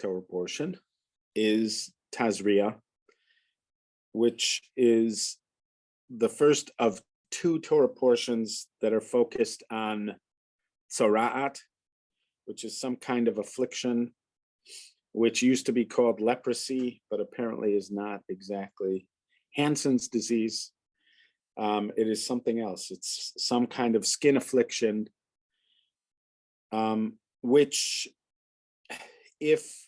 Torah portion is Tazria, which is the first of two Torah portions that are focused on tzora'at, which is some kind of affliction, which used to be called leprosy, but apparently is not exactly Hansen's disease. It is something else. It's some kind of skin affliction, which, if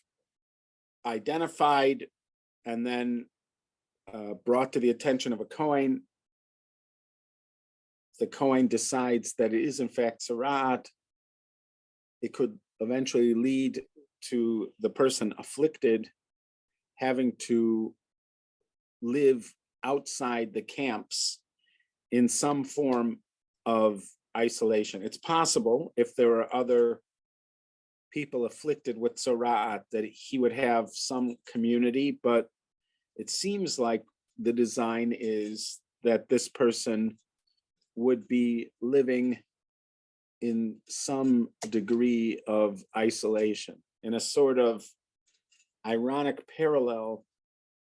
identified and then brought to the attention of a Kohen, the Kohen decides that it is in fact tzora'at, it could eventually lead to the person afflicted having to live outside the camps in some form of isolation. It's possible, if there are other people afflicted with tzora'at, that he would have some community, but it seems like the design is that this person would be living in some degree of isolation, in a sort of ironic parallel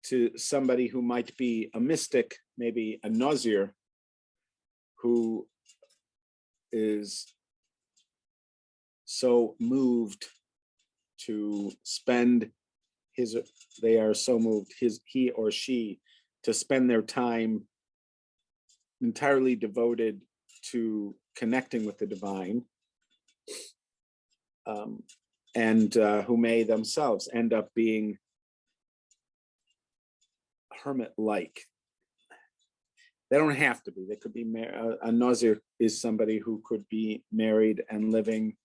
to somebody who might be a mystic, maybe a Nazir, who is so moved to spend he or she to spend their time entirely devoted to connecting with the divine, and who may themselves end up being hermit-like. They don't have to be. They could be a Nazir is somebody who could be married and living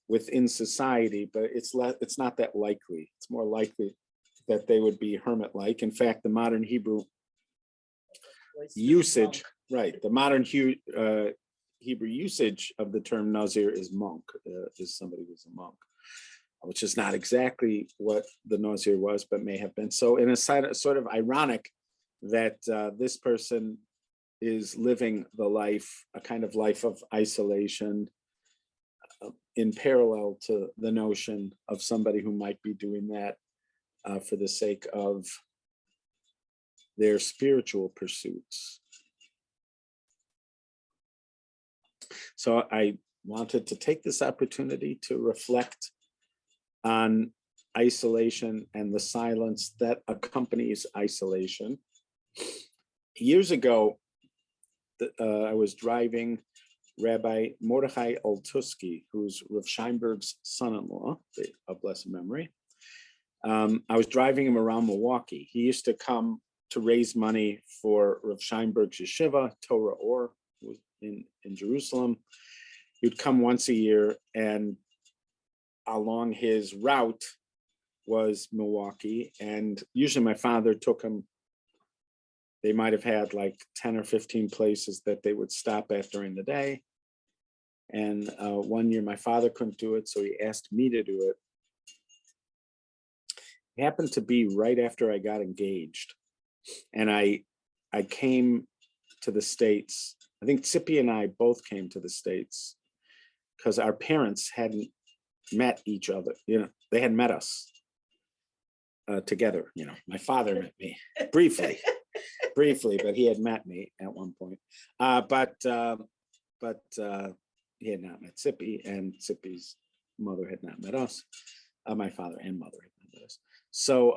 within society, but it's not that likely. It's more likely that they would be hermit-like. In fact, the modern Hebrew usage, right? The modern Hebrew usage of the term Nazir is monk, is somebody who's a monk, which is not exactly what the Nazir was, but may have been. So in a sort of ironic that this person is living the life, a kind of life of isolation, in parallel to the notion of somebody who might be doing that for the sake of their spiritual pursuits. So I wanted to take this opportunity to reflect on isolation and the silence that accompanies isolation. Years ago, I was driving Rabbi Mordechai Altusky, who's Rabbi Sheinberg's son-in-law of blessed memory. I was driving him around Milwaukee. He used to come to raise money for Rabbi Sheinberg's yeshiva, Torah Or, in Jerusalem. He would come once a year, and along his route was Milwaukee. And usually my father took him. They might have had like 10 or 15 places that they would stop at during the day. And one year my father couldn't do it, so he asked me to do it. It happened to be right after I got engaged. And I came to the States. I think Tzipi and I both came to the States because our parents hadn't met each other. You know, they had met us together. You know, my father met me briefly, but he had met me at one point. But he had not met Tzipi, and Tzipi's mother had not met us. My father and mother had not met us. So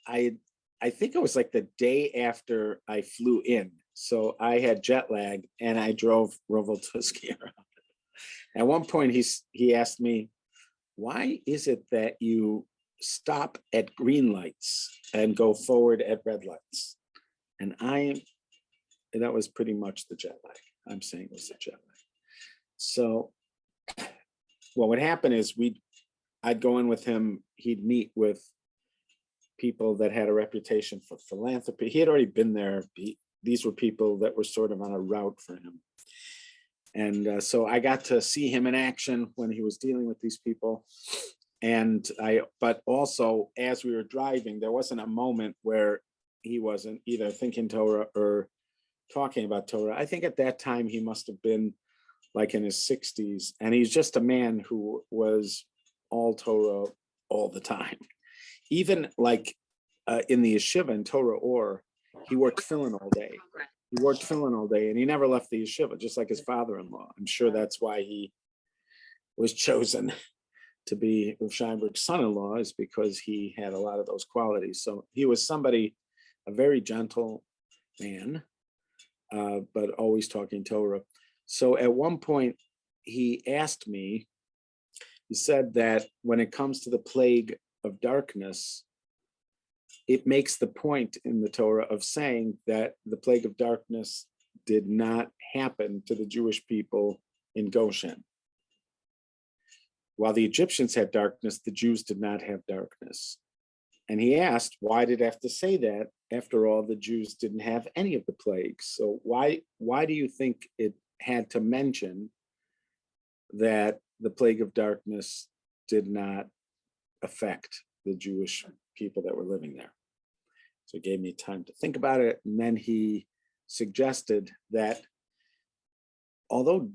I think it was like the day after I flew in. So I had jet lag, and I drove Rabbi Altusky around. At one point, he asked me, "Why is it that you stop at green lights and go forward at red lights?" And that was pretty much the jet lag. I'm saying it was the jet lag. So what would happen is I'd go in with him. He'd meet with people that had a reputation for philanthropy. He had already been there. These were people that were sort of on a route for him. And so I got to see him in action when he was dealing with these people. But also as we were driving, there wasn't a moment where he wasn't either thinking Torah or talking about Torah. I think at that time he must have been like in his 60s, and he's just a man who was all Torah all the time. Even like in the yeshiva in Torah Or, he wore tefillin all day. He wore tefillin all day, and he never left the yeshiva, just like his father-in-law. I'm sure that's why he was chosen to be Rabbi Sheinberg's son-in-law, is because he had a lot of those qualities. So he was somebody, a very gentle man, but always talking Torah. So at one point, he asked me, he said that when it comes to the plague of darkness, it makes the point in the Torah of saying that the plague of darkness did not happen to the Jewish people in Goshen. While the Egyptians had darkness, the Jews did not have darkness. And he asked, why did it have to say that? After all, the Jews didn't have any of the plagues. So why do you think it had to mention that the plague of darkness did not affect the Jewish people that were living there? So he gave me time to think about it. And then he suggested that although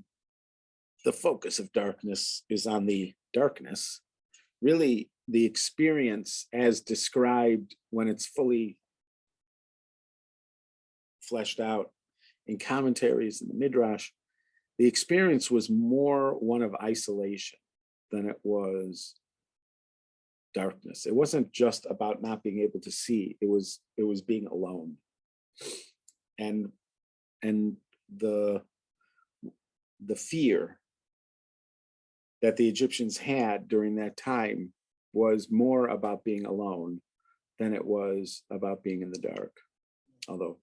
the focus of darkness is on the darkness, really the experience as described when it's fully fleshed out in commentaries in the Midrash, the experience was more one of isolation than it was darkness. It wasn't just about not being able to see, it was being alone. And the fear that the Egyptians had during that time was more about being alone than it was about being in the dark. Although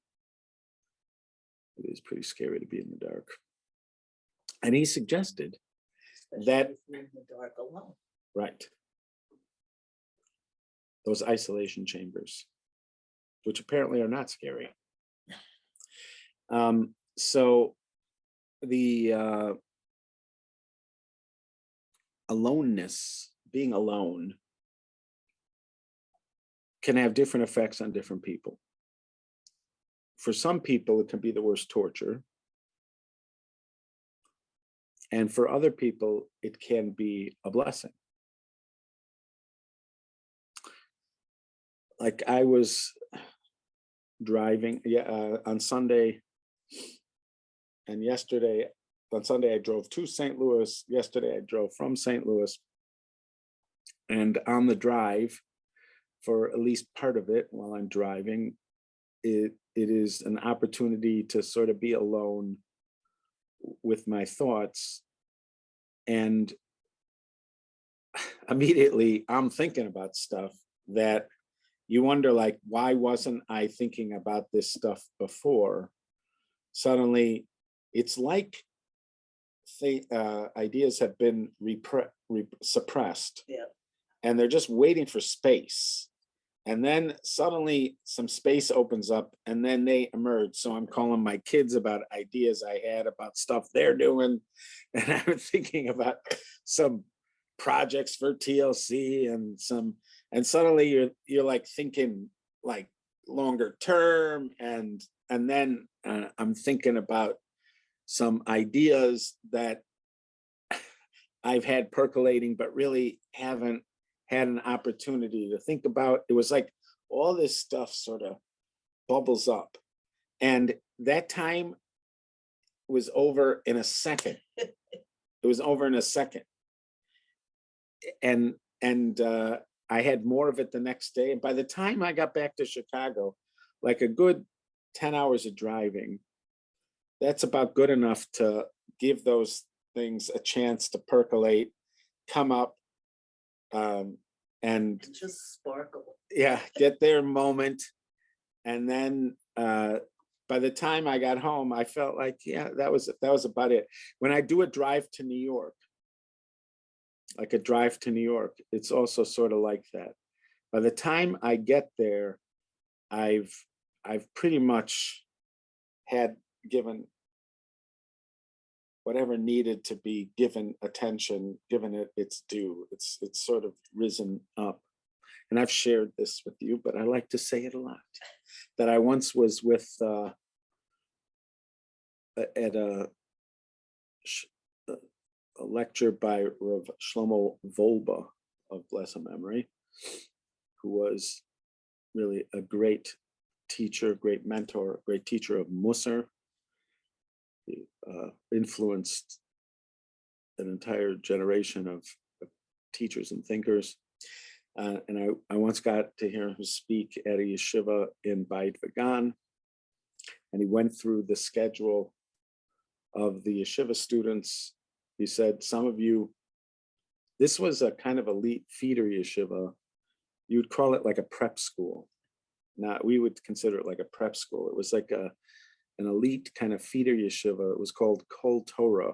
it is pretty scary to be in the dark. And he suggested that in the dark alone. Right. Those isolation chambers, which apparently are not scary. So the aloneness, being alone, can have different effects on different people. For some people, it can be the worst torture. And for other people, it can be a blessing. Like I was driving on Sunday, and yesterday, on Sunday, I drove to St. Louis. Yesterday, I drove from St. Louis. And on the drive, for at least part of it while I'm driving, it is an opportunity to sort of be alone with my thoughts. And immediately I'm thinking about stuff that you wonder, like, why wasn't I thinking about this stuff before? Suddenly, it's like ideas have been suppressed, and they're just waiting for space. And then suddenly some space opens up and then they emerge. So I'm calling my kids about ideas I had about stuff they're doing. And I'm thinking about some projects for TLC and suddenly you're like thinking like longer term. And then I'm thinking about some ideas that I've had percolating, but really haven't had an opportunity to think about. It was like all this stuff sort of bubbles up, and that time was over in a second. It was over in a second, and I had more of it the next day. And by the time I got back to Chicago, like a good 10 hours of driving, that's about good enough to give those things a chance to percolate, come up, and just sparkle. Yeah, get their moment. And then by the time I got home, I felt like, yeah, that was about it. When I do a drive to New York, it's also sort of like that. By the time I get there, I've pretty much had given whatever needed to be given attention, given it its due. It's sort of risen up. And I've shared this with you, but I like to say it a lot, that I once was with at a lecture by Rav Shlomo Volba, of blessed memory, who was really a great teacher, great mentor, great teacher of Musar. He influenced an entire generation of teachers and thinkers. And I once got to hear him speak at a yeshiva in Beit Vegan, and he went through the schedule of the yeshiva students. He said, some of you, this was a kind of elite feeder yeshiva. You'd call it like a prep school. Now, we would consider it like a prep school. It was like an elite kind of feeder yeshiva. It was called Kol Torah,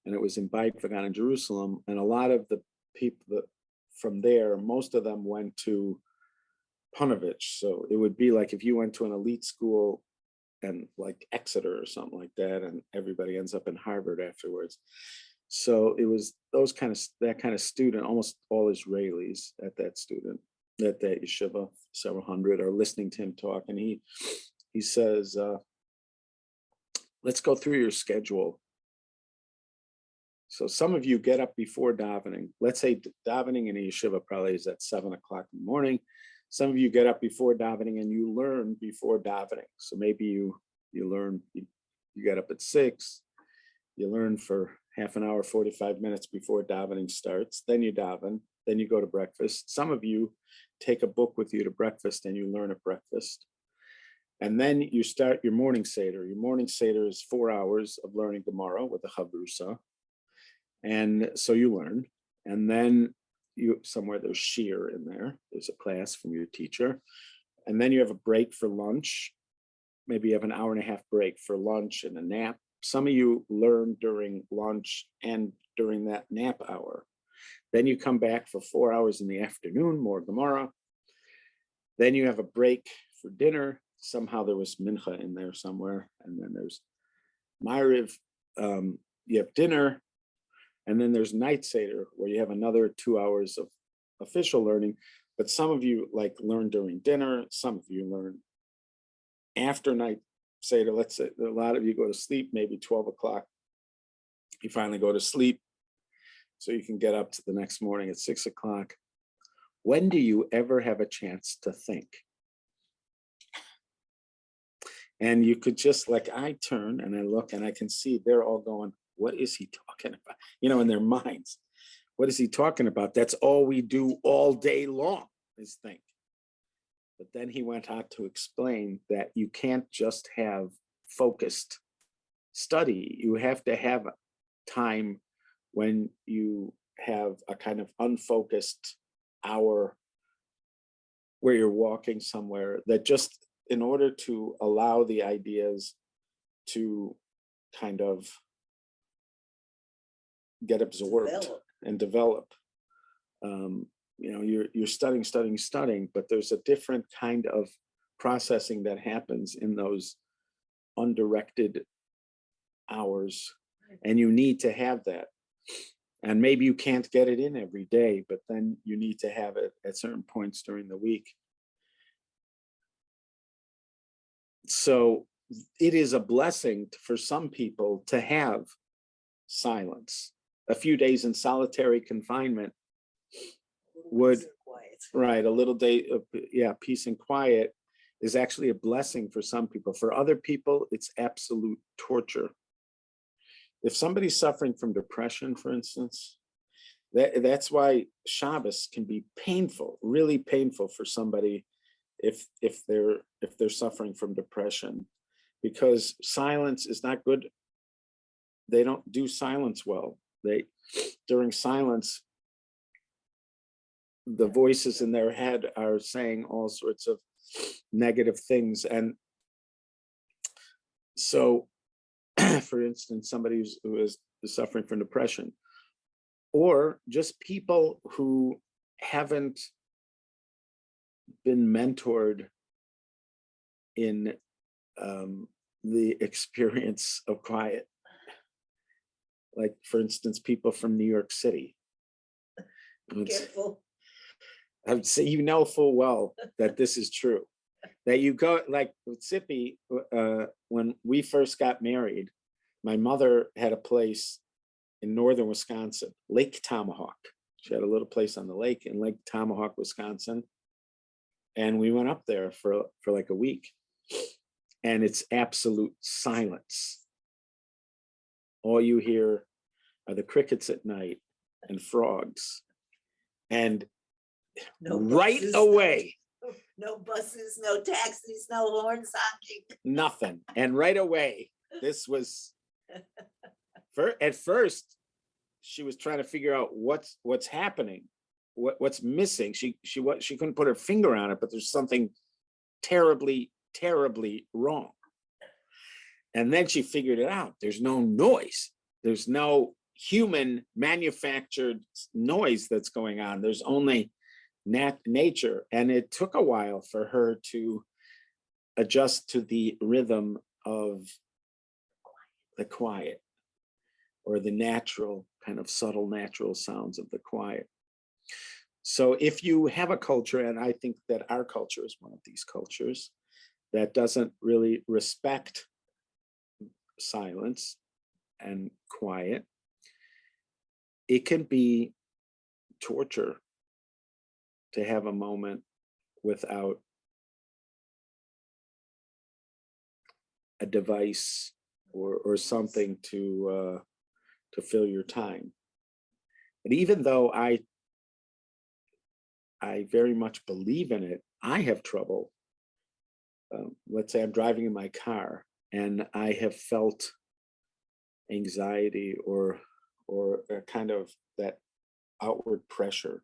and it was in Beit Vegan in Jerusalem. And a lot of the people that from there, most of them went to Punovich. So it would be like if you went to an elite school and like Exeter or something like that, and everybody ends up in Harvard afterwards. So it was that kind of student, almost all Israelis at that yeshiva, several hundred are listening to him talk. And he says, let's go through your schedule. So some of you get up before davening. Let's say davening in a yeshiva probably is at 7 o'clock in the morning. Some of you get up before davening and you learn before davening. So maybe you learn, you get up at 6, you learn for half an hour, 45 minutes before davening starts. Then you daven, then you go to breakfast. Some of you take a book with you to breakfast and you learn at breakfast. And then you start your morning seder. Your morning seder is 4 hours of learning Gemara with the Chavrusa. And so you learn, and then somewhere there's shir in there. There's a class from your teacher. And then you have a break for lunch. Maybe you have an hour and a half break for lunch and a nap. Some of you learn during lunch and during that nap hour. Then you come back for 4 hours in the afternoon, more Gemara. Then you have a break for dinner. Somehow there was mincha in there somewhere. And then there's Ma'ariv. You have dinner. And then there's night seder, where you have another 2 hours of official learning. But some of you like learn during dinner. Some of you learn after night seder. Let's say a lot of you go to sleep, maybe 12 o'clock. You finally go to sleep so you can get up to the next morning at 6 o'clock. When do you ever have a chance to think? And you could just, like, I turn and I look and I can see they're all going, what is he talking about? In their minds. What is he talking about? That's all we do all day long is think. But then he went on to explain that you can't just have focused study. You have to have time when you have a kind of unfocused hour where you're walking somewhere, that just in order to allow the ideas to kind of get absorbed and develop. You're studying, but there's a different kind of processing that happens in those undirected hours, and you need to have that. And maybe you can't get it in every day, but then you need to have it at certain points during the week. So it is a blessing for some people to have silence. A few days in solitary confinement would, right, a little day of, peace and quiet is actually a blessing for some people. For other people, it's absolute torture. If somebody's suffering from depression, for instance, that's why Shabbos can be painful, really painful for somebody if they're suffering from depression, because silence is not good. They don't do silence well. During silence, the voices in their head are saying all sorts of negative things. And so, for instance, somebody who is suffering from depression, or just people who haven't been mentored in the experience of quiet. Like, for instance, people from New York City. Careful. I would say, full well that this is true. That you go, like with Sippy, when we first got married, my mother had a place in northern Wisconsin, Lake Tomahawk. She had a little place on the lake in Lake Tomahawk, Wisconsin. And we went up there for like a week. And it's absolute silence. All you hear are the crickets at night and frogs. And No right buses, away, no buses, no taxis, no horns honking. nothing. And right away, this was, at first, she was trying to figure out what's happening, what's missing. She couldn't put her finger on it, but there's something terribly, terribly wrong. And then she figured it out. There's no noise. There's no human manufactured noise that's going on. There's only nature. And it took a while for her to adjust to the rhythm of the quiet, or the natural, kind of subtle natural sounds of the quiet. So if you have a culture, and I think that our culture is one of these cultures that doesn't really respect silence and quiet, it can be torture to have a moment without a device or something to fill your time. And even though I very much believe in it, I have trouble. Let's say I'm driving in my car and I have felt anxiety or a kind of that outward pressure,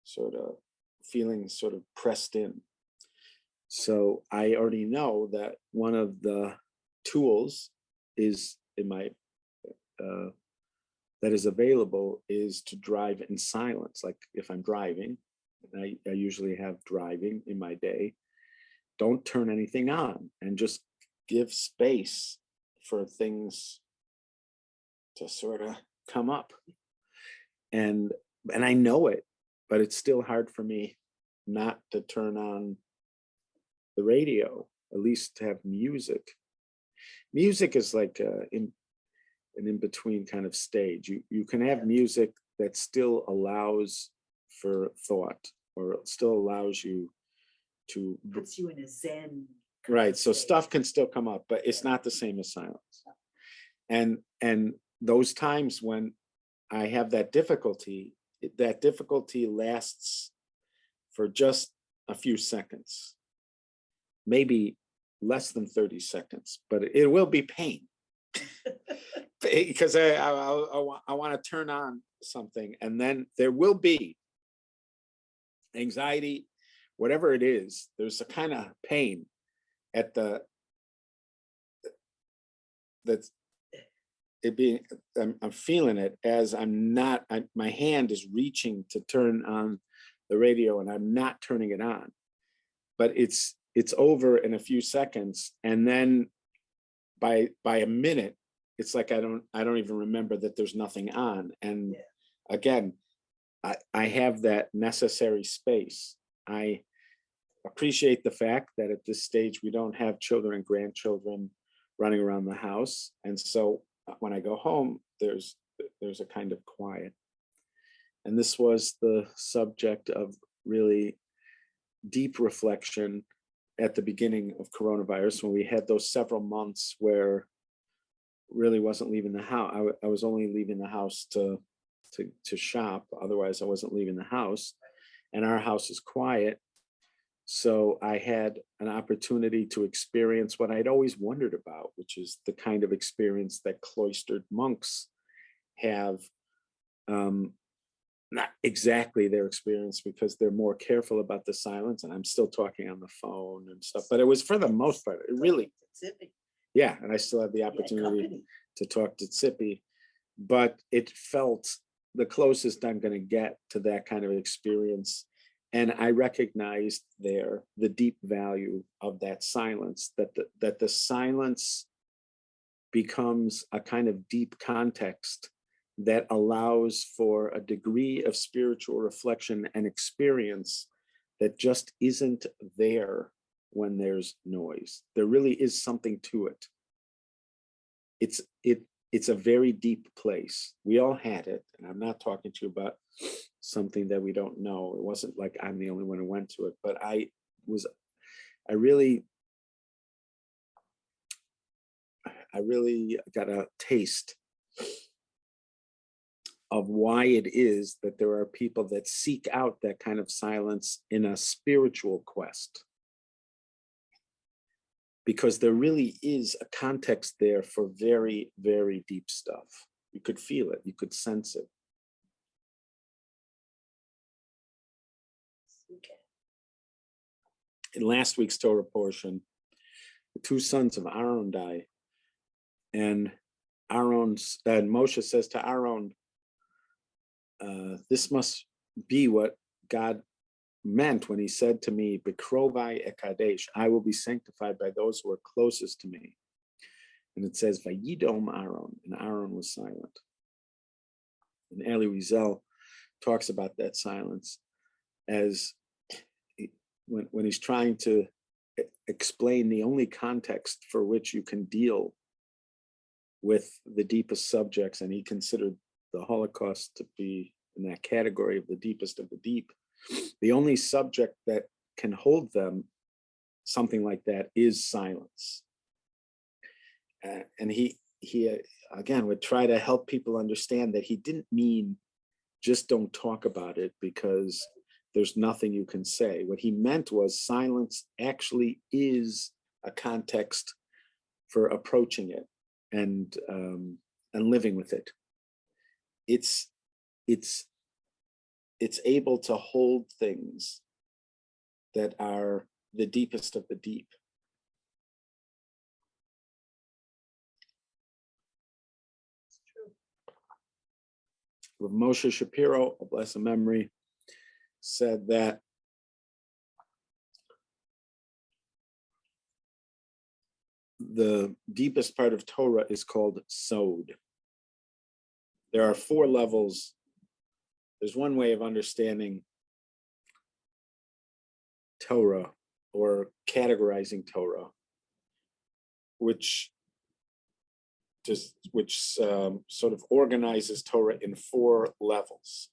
sort of feeling sort of pressed in. So I already know that one of the tools is in my that is available is to drive in silence. Like if I'm driving, and I usually have driving in my day, don't turn anything on and just give space for things to sort of come up. And I know it, but it's still hard for me not to turn on the radio, at least to have music. Music is like an in-between kind of stage. You can have music that still allows for thought, or still allows you to, Puts you in a zen kind right? of So state. stuff can still come up, but it's not the same as silence. And those times when I have that difficulty lasts for just a few seconds, maybe less than 30 seconds, but it will be pain. Because I want to turn on something, and then there will be anxiety, whatever it is. There's a kind of pain at that's it being. I'm feeling it as my hand is reaching to turn on the radio, and I'm not turning it on. But it's over in a few seconds, and then by a minute, it's like I don't even remember that there's nothing on. And again, I have that necessary space. I appreciate the fact that at this stage we don't have children and grandchildren running around the house, and so when I go home, there's a kind of quiet. And this was the subject of really deep reflection at the beginning of coronavirus, when we had those several months where really wasn't leaving the house. I was only leaving the house to shop. Otherwise, I wasn't leaving the house, and our house is quiet. So I had an opportunity to experience what I'd always wondered about, which is the kind of experience that cloistered monks have. Not exactly their experience, because they're more careful about the silence, and I'm still talking on the phone and stuff, but it was, for the most part, it really, yeah, and I still have the opportunity to talk to Tzippi, but it felt the closest I'm going to get to that kind of experience. And I recognized there the deep value of that silence, that the silence becomes a kind of deep context that allows for a degree of spiritual reflection and experience that just isn't there when there's noise. There really is something to it. it's a very deep place. We all had it, and I'm not talking to you about something that we don't know. It wasn't like I'm the only one who went to it, but I really got a taste of why it is that there are people that seek out that kind of silence in a spiritual quest. Because there really is a context there for very, very deep stuff. You could feel it, you could sense it. Okay. In last week's Torah portion, the two sons of Aaron die, and Moshe says to Aaron, this must be what God meant when he said to me, Bekrovai ekadesh, I will be sanctified by those who are closest to me. And it says, Vayidome Ahron, and Aaron was silent. And Eli Wiesel talks about that silence as when he's trying to explain the only context for which you can deal with the deepest subjects, and he considered the Holocaust to be in that category of the deepest of the deep. The only subject that can hold them, something like that, is silence. And he again would try to help people understand that he didn't mean just don't talk about it because there's nothing you can say. What he meant was silence actually is a context for approaching it and living with it. It's able to hold things that are the deepest of the deep. It's true. Rav Moshe Shapiro, of blessed memory, said that the deepest part of Torah is called sod. There are 4 levels. There's one way of understanding Torah or categorizing Torah, which sort of organizes Torah in 4 levels,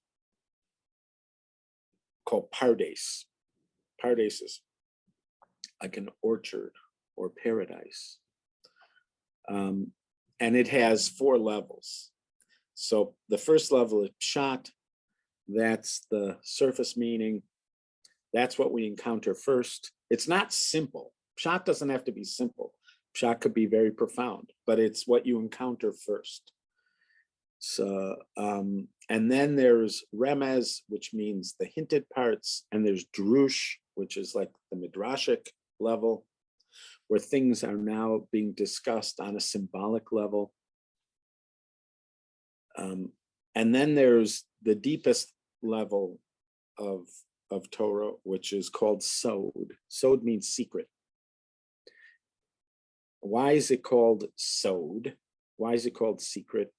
called pardes. Pardes is like an orchard or paradise. And it has 4 levels. So the first level is pshat. That's the surface meaning. That's what we encounter first. It's not simple. Pshat doesn't have to be simple. Pshat could be very profound, but it's what you encounter first. So, and then there's remez, which means the hinted parts, and there's drush, which is like the midrashic level, where things are now being discussed on a symbolic level. And then there's the deepest level of Torah, which is called sod. Sod means secret. Why is it called sod? Why is it called secret?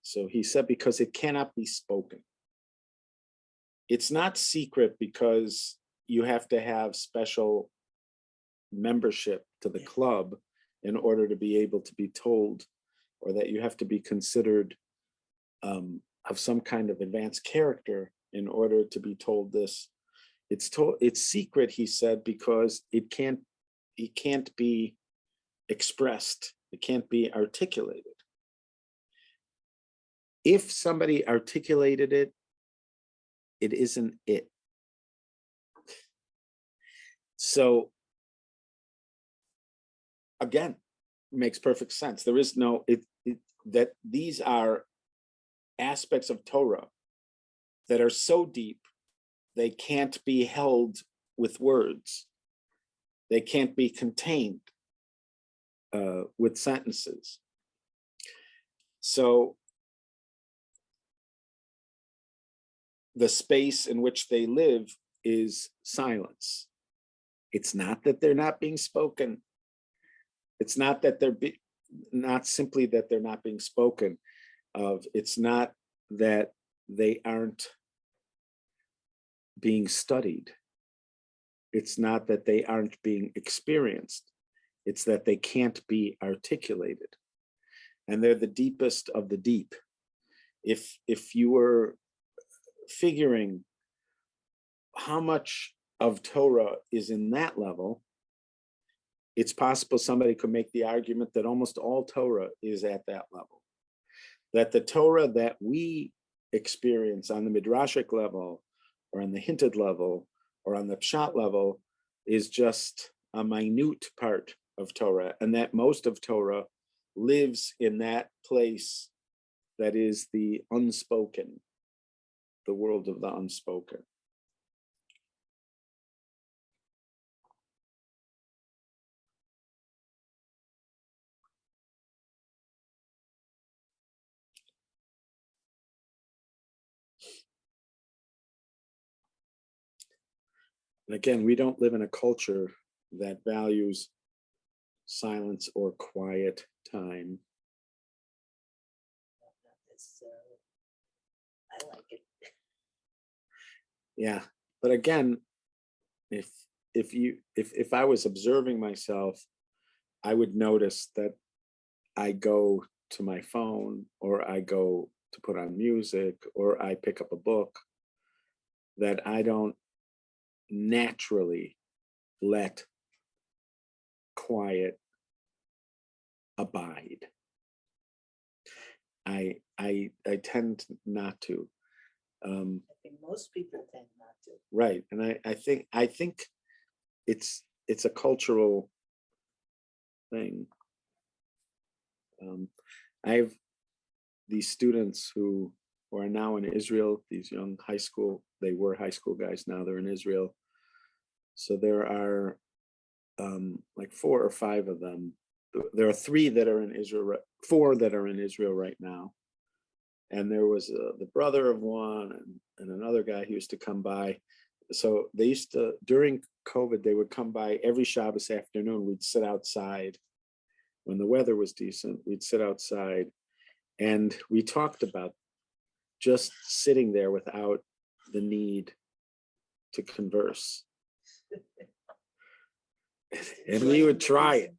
So he said, because it cannot be spoken. It's not secret because you have to have special membership to the club in order to be able to be told, or that you have to be considered of some kind of advanced character in order to be told this. It's secret, he said, because it can't be expressed. It can't be articulated. If somebody articulated it, it isn't it. So again, makes perfect sense. There is no that these are aspects of Torah that are so deep they can't be held with words. They can't be contained with sentences. So the space in which they live is silence. It's not that they're not being spoken. It's not that not simply that they're not being spoken of. It's not that they aren't being studied. It's not that they aren't being experienced. It's that they can't be articulated. and they're the deepest of the deep. If you were figuring how much of Torah is in that level, it's possible somebody could make the argument that almost all Torah is at that level. That the Torah that we experience on the midrashic level, or on the hinted level, or on the pshat level, is just a minute part of Torah, and that most of Torah lives in that place that is the unspoken, the world of the unspoken. And again, we don't live in a culture that values silence or quiet time. I like it. Yeah, but again, if I was observing myself, I would notice that I go to my phone, or I go to put on music, or I pick up a book, that I don't naturally let quiet abide. I tend not to. I think most people tend not to. Right, and I think it's a cultural thing. I have these students who are now in Israel, these young they were high school guys, now they're in Israel. So there are like 4 or 5 of them. There are 3 that are in Israel, 4 that are in Israel right now. And there was the brother of one and another guy who used to come by. So they used to, during COVID, they would come by every Shabbos afternoon. We'd sit outside. When the weather was decent, we'd sit outside. And we talked about just sitting there without the need to converse. And we would try it.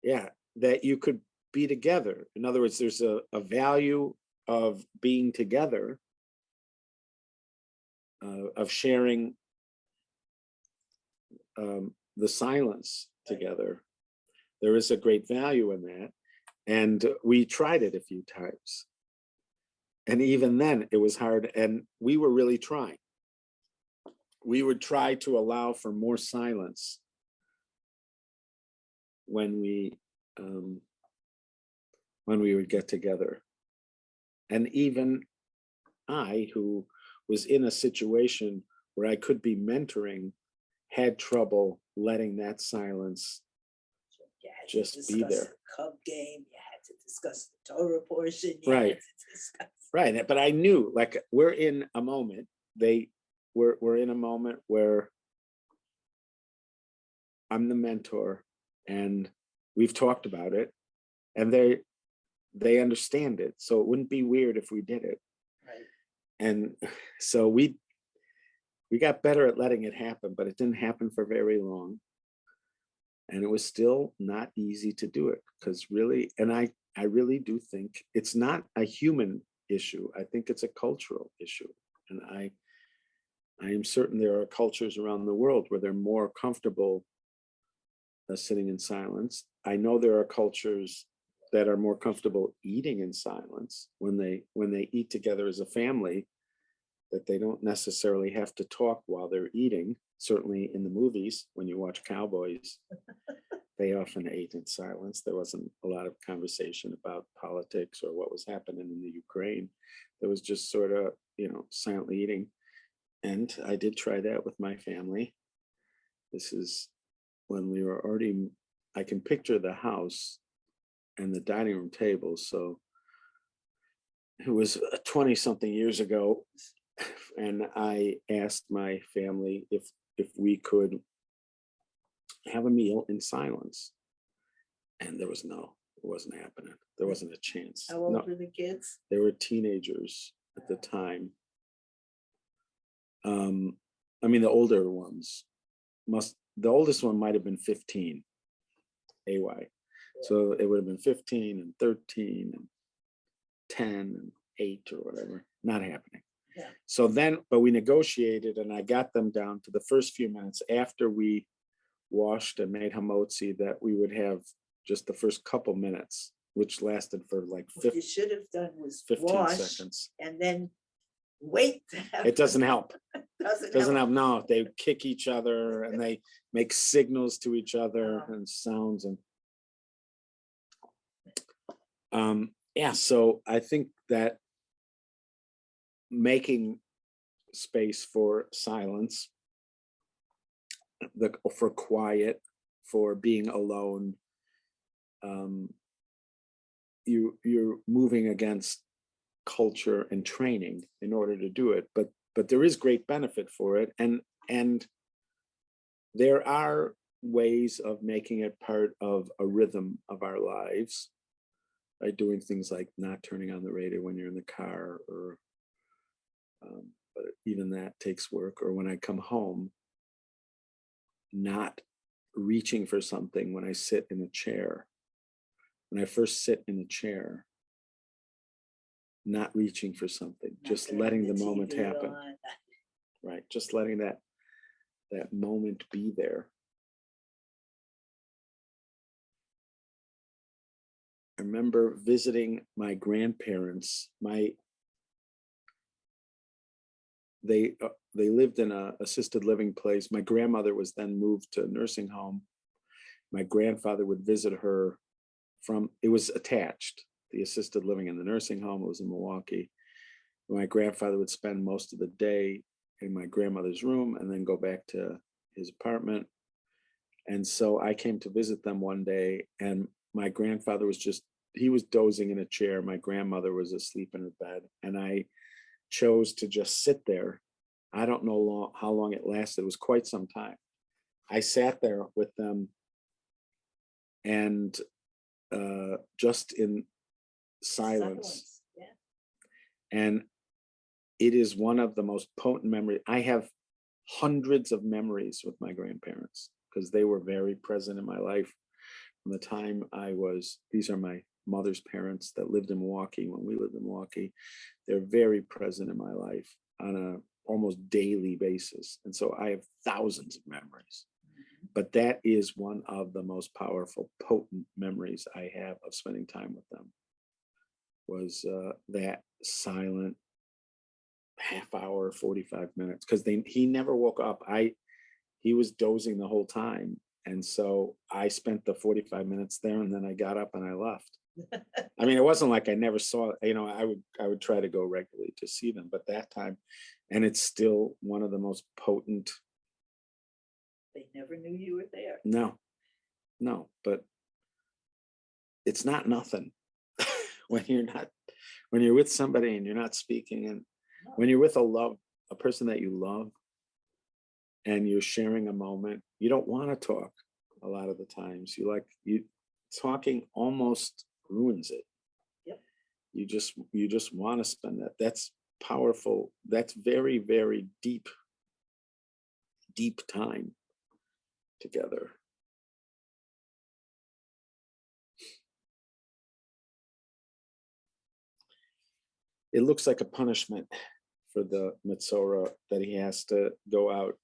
Yeah, that you could be together. In other words, there's a value of being together, of sharing the silence together. There is a great value in that. And we tried it a few times. And even then it was hard, and we were really trying. We would try to allow for more silence when we would get together. And even I, who was in a situation where I could be mentoring, had trouble letting that silence just be there. The Cub game, you had to discuss the Torah portion. Right. Right. But I knew, like, we're in a moment. We're in a moment where I'm the mentor, and we've talked about it, and they understand it. So it wouldn't be weird if we did it. Right. And so we got better at letting it happen, but it didn't happen for very long. And it was still not easy to do it, because really, and I really do think it's not a human issue. I think it's a cultural issue. And I am certain there are cultures around the world where they're more comfortable sitting in silence. I know there are cultures that are more comfortable eating in silence when they eat together as a family, that they don't necessarily have to talk while they're eating. Certainly in the movies, when you watch cowboys, they often ate in silence. There wasn't a lot of conversation about politics or what was happening in the Ukraine. There was just sort of, silently eating. And I did try that with my family. This is when we were already, I can picture the house and the dining room table. So it was 20 something years ago. And I asked my family if we could have a meal in silence. And it wasn't happening. There wasn't a chance. How old were the kids? They were teenagers at the time. The older ones the oldest one might have been 15, AY. So it would have been 15 and 13 and 10 and 8 or whatever. Not happening. Yeah. So then, but we negotiated and I got them down to the first few minutes after we washed and made hamotzi, that we would have just the first couple minutes, which lasted for like What you should have done was 15 wash seconds. and then wait. It doesn't help. Doesn't Doesn't help. help. No, they kick each other and they make signals to each other and sounds and yeah. So I think that making space for silence, for quiet, for being alone, you're moving against culture and training in order to do it, but there is great benefit for it, and there are ways of making it part of a rhythm of our lives by doing things like not turning on the radio when you're in the car, or but even that takes work. Or when I come home, not reaching for something when I sit in a chair. When I first sit in a chair, not reaching for something, just letting the moment happen. Right, just letting that moment be there. I remember visiting my grandparents. They lived in a assisted living place. My grandmother was then moved to a nursing home. My grandfather would visit her it was attached, the assisted living and the nursing home. It was in Milwaukee. My grandfather would spend most of the day in my grandmother's room and then go back to his apartment. And so I came to visit them one day, and my grandfather he was dozing in a chair. My grandmother was asleep in her bed, and I chose to just sit there. I don't know how long it lasted. It was quite some time. I sat there with them and just in silence. Yeah. And it is one of the most potent memories. I have hundreds of memories with my grandparents because they were very present in my life from the time these are my mother's parents that lived in Milwaukee when we lived in Milwaukee. They're very present in my life on a almost daily basis. And so I have thousands of memories. But that is one of the most powerful, potent memories I have of spending time with them, was that silent half hour, 45 minutes, because he never woke up. He was dozing the whole time. And so I spent the 45 minutes there, and then I got up and I left. I mean, it wasn't like I never saw, I would try to go regularly to see them, but that time, and it's still one of the most potent. They never knew you were there. No, but it's not nothing when you're with somebody and you're not speaking, and when you're with a person that you love and you're sharing a moment, you don't want to talk a lot of the times. Talking almost ruins it. Yep. You just want to spend that. That's powerful. That's very, very deep time together. It looks like a punishment for the Metzora that he has to go out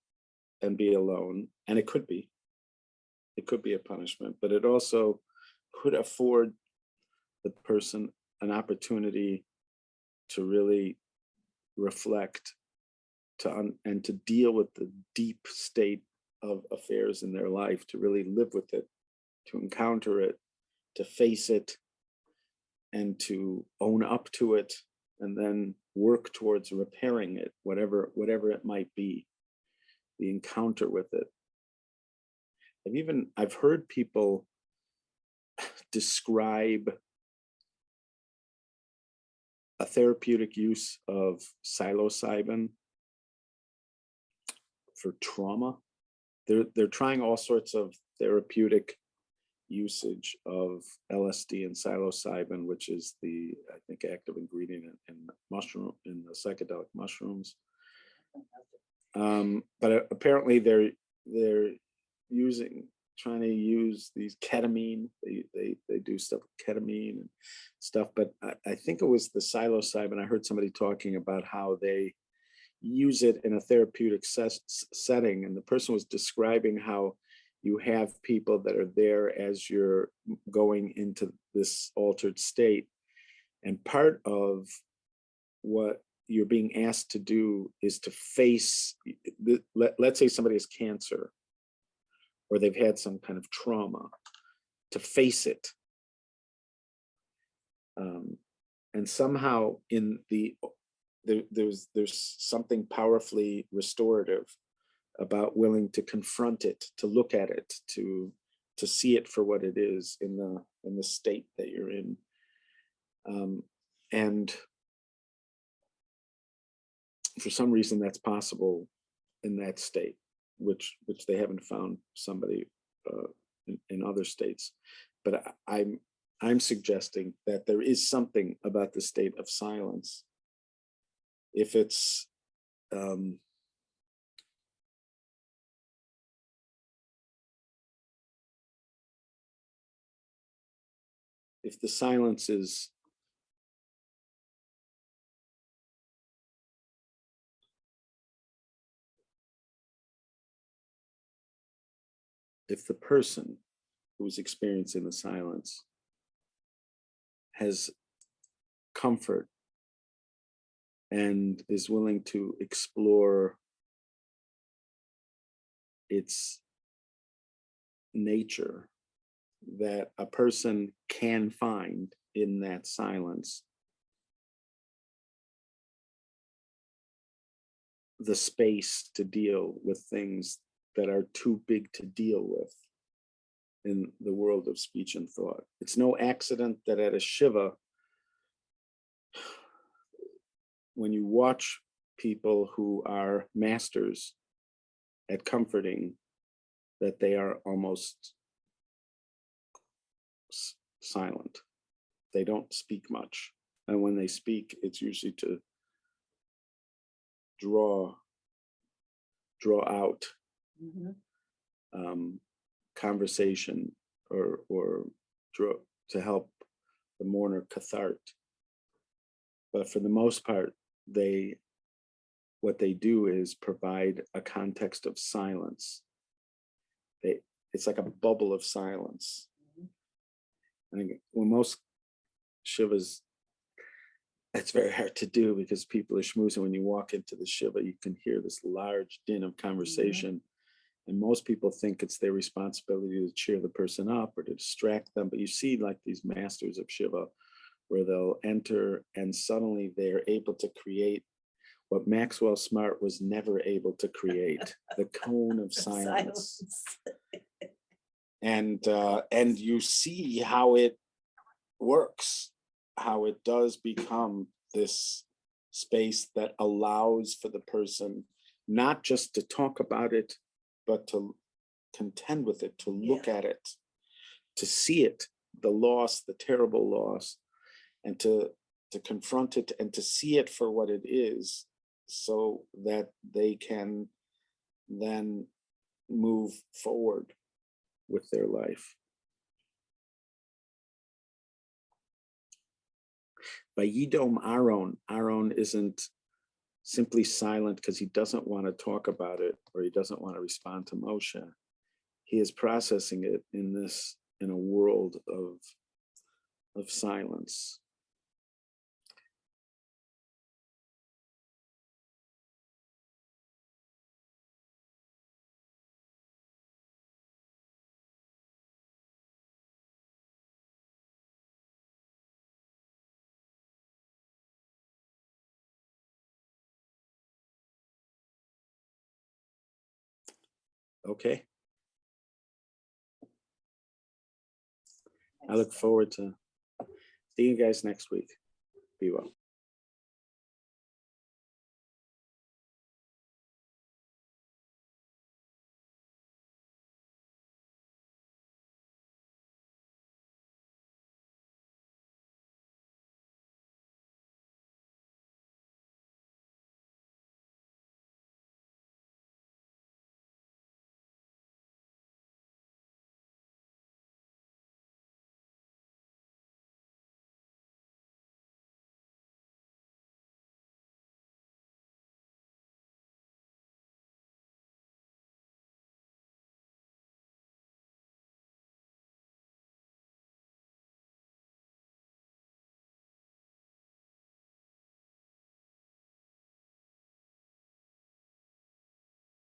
and be alone. And it could be a punishment, but it also could afford the person an opportunity to really reflect and to deal with the deep state of affairs in their life, to really live with it, to encounter it, to face it, and to own up to it, and then work towards repairing it, whatever it might be, the encounter with it. I've heard people describe a therapeutic use of psilocybin for trauma. They're trying all sorts of therapeutic usage of LSD and psilocybin, which is the, I think, active ingredient in the psychedelic mushrooms. But apparently they're using trying to use these ketamine. They do stuff with ketamine and stuff. But I think it was the psilocybin. I heard somebody talking about how they use it in a therapeutic setting, and the person was describing how you have people that are there as you're going into this altered state, and part of what you're being asked to do is to face, let's say somebody has cancer or they've had some kind of trauma, to face it. And somehow there's something powerfully restorative about willing to confront it, to look at it, to see it for what it is in the state that you're in. And for some reason that's possible in that state, which they haven't found somebody in other states. But I'm suggesting that there is something about the state of silence. If it's if the silence is if the person who's experiencing the silence has comfort and is willing to explore its nature, that a person can find in that silence the space to deal with things that are too big to deal with in the world of speech and thought. It's no accident that at a shiva, when you watch people who are masters at comforting, that they are almost silent. They don't speak much. And when they speak, it's usually to draw out conversation or draw to help the mourner cathart. But for the most part, what they do is provide a context of silence. It's like a bubble of silence. I think when most shivas, it's very hard to do because people are schmoozing. When you walk into the shiva, you can hear this large din of conversation. And most people think it's their responsibility to cheer the person up or to distract them. But you see like these masters of shiva where they'll enter and suddenly they're able to create what Maxwell Smart was never able to create, the cone of silence. And you see how it works, how it does become this space that allows for the person not just to talk about it, but to contend with it, to look at it, to see it, the loss, the terrible loss, and to confront it and to see it for what it is, so that they can then move forward with their life. Vayidome Ahron. Ahron isn't simply silent because he doesn't want to talk about it or he doesn't want to respond to Moshe. He is processing it in a world of silence. Okay. I look forward to seeing you guys next week. Be well.